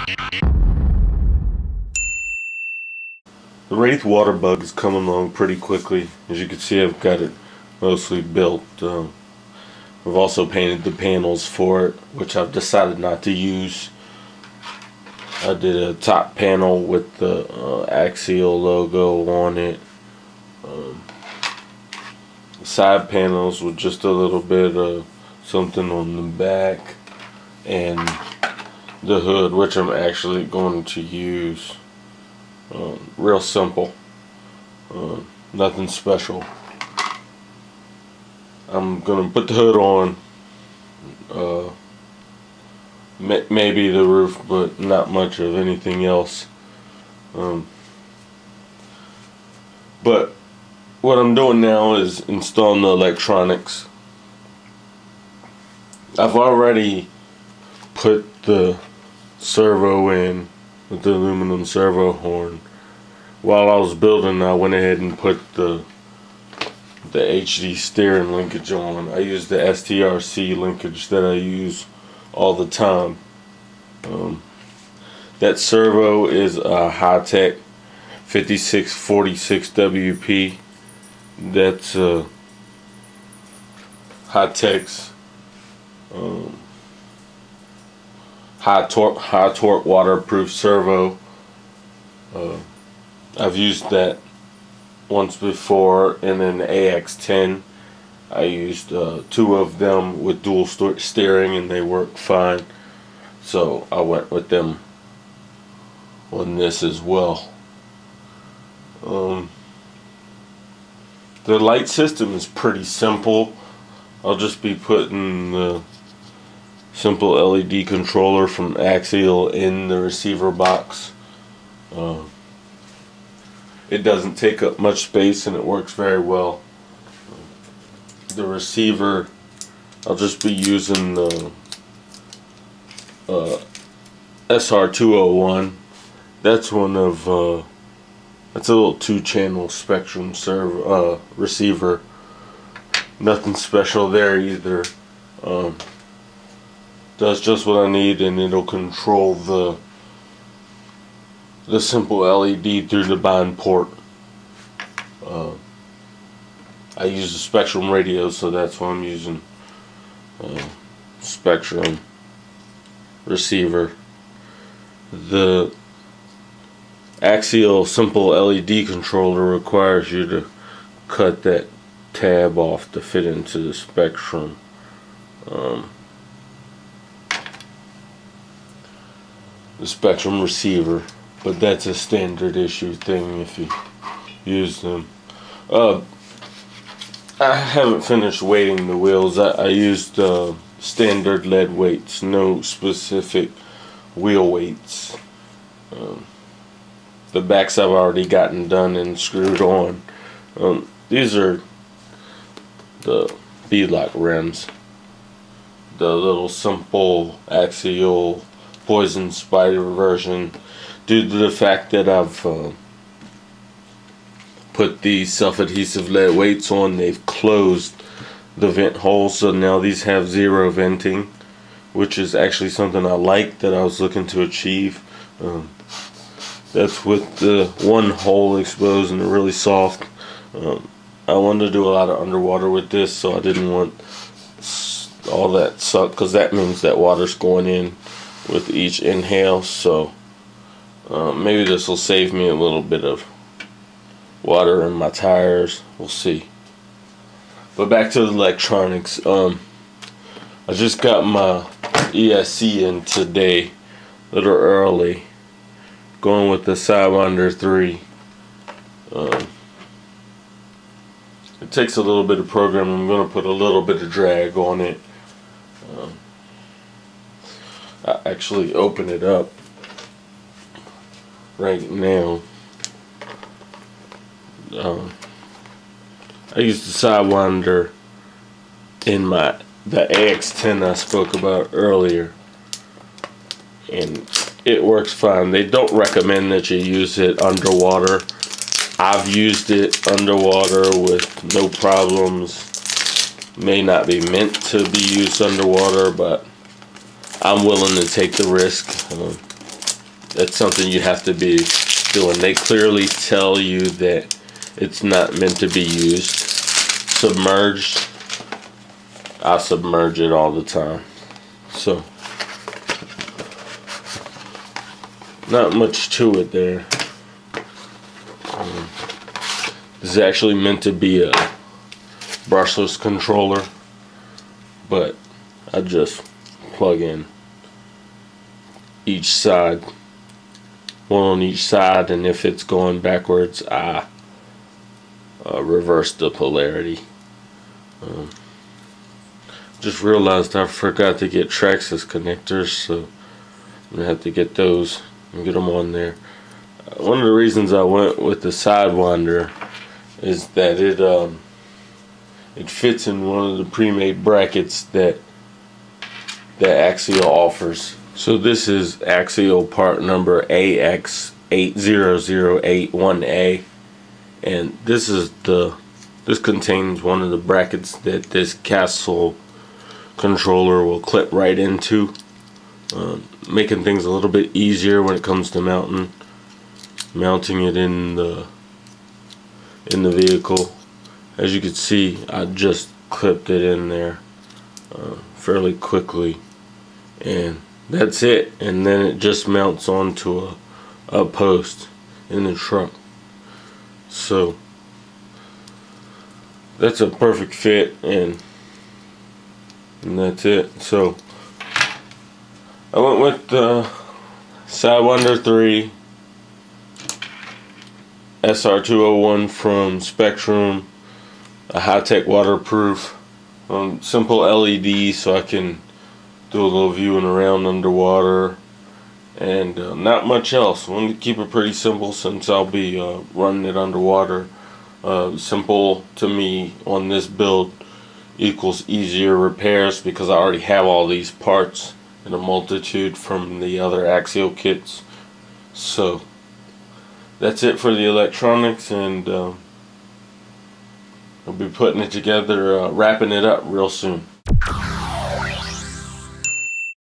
The Wraith water bug is coming along pretty quickly. As you can see, I've got it mostly built. I've also painted the panels for it, which I've decided not to use. I did a top panel with the Axial logo on it. Side panels with just a little bit of something on the back, and the hood, which I'm actually going to use. Real simple, nothing special. I'm gonna put the hood on, maybe the roof, but not much of anything else. But what I'm doing now is installing the electronics. I've already put the servo in with the aluminum servo horn. While I was building, I went ahead and put the HD steering linkage on. I used the STRC linkage that I use all the time. That servo is a Hitec 5646 WP. That's Hitec's high torque waterproof servo. I've used that once before, and then the AX10 I used 2 of them with dual steering, and they work fine, so I went with them on this as well. The light system is pretty simple. I'll just be putting the simple LED controller from Axial in the receiver box. It doesn't take up much space and it works very well. The receiver, I'll just be using the SR201. That's one of that's a little 2-channel Spectrum receiver. Nothing special there either. Does just what I need, and it'll control the simple LED through the bind port. I use the Spectrum radio, so that's why I'm using Spectrum receiver. The Axial simple LED controller requires you to cut that tab off to fit into the Spectrum. The Spectrum receiver, but that's a standard issue thing if you use them. I haven't finished weighting the wheels. I used standard lead weights, no specific wheel weights. The backs I've already gotten done and screwed on. These are the beadlock rims, the little simple Axial poison spider version. Due to the fact that I've put these self-adhesive lead weights on, they've closed the vent holes, so now these have 0 venting, which is actually something I like, that I was looking to achieve. That's with the one hole exposed and really soft. I wanted to do a lot of underwater with this, so I didn't want all that suck, because that means that water's going in with each inhale. So maybe this will save me a little bit of water in my tires. We'll see. But back to the electronics. I just got my ESC in today, a little early, going with the Sidewinder 3. It takes a little bit of programming. I'm going to put a little bit of drag on it. I actually open it up right now. I used the Sidewinder in the AX10 I spoke about earlier, and it works fine. They don't recommend that you use it underwater. I've used it underwater with no problems. May not be meant to be used underwater, but I'm willing to take the risk. that's something you have to be doing. They clearly tell you that it's not meant to be used submerged. I submerge it all the time. So, not much to it there. This is actually meant to be a brushless controller, but I just plug in each side, one on each side, and if it's going backwards, I reverse the polarity. Just realized I forgot to get Traxxas connectors, so I'm gonna have to get those and get them on there. One of the reasons I went with the Sidewinder is that it fits in one of the pre-made brackets that Axial offers. So this is Axial part number AX80081A, and this contains one of the brackets that this Castle controller will clip right into, making things a little bit easier when it comes to mounting it in the vehicle. As you can see, I just clipped it in there fairly quickly, and that's it. And then it just mounts onto a post in the truck. So that's a perfect fit, and that's it. So I went with the Sidewinder 3 SR201 from Spectrum, a Hitec waterproof, simple LED, so I can do a little viewing around underwater, and not much else. I wanted to keep it pretty simple since I'll be running it underwater. Simple to me on this build equals easier repairs because I already have all these parts in a multitude from the other Axial kits. So that's it for the electronics, and I'll be putting it together, wrapping it up real soon.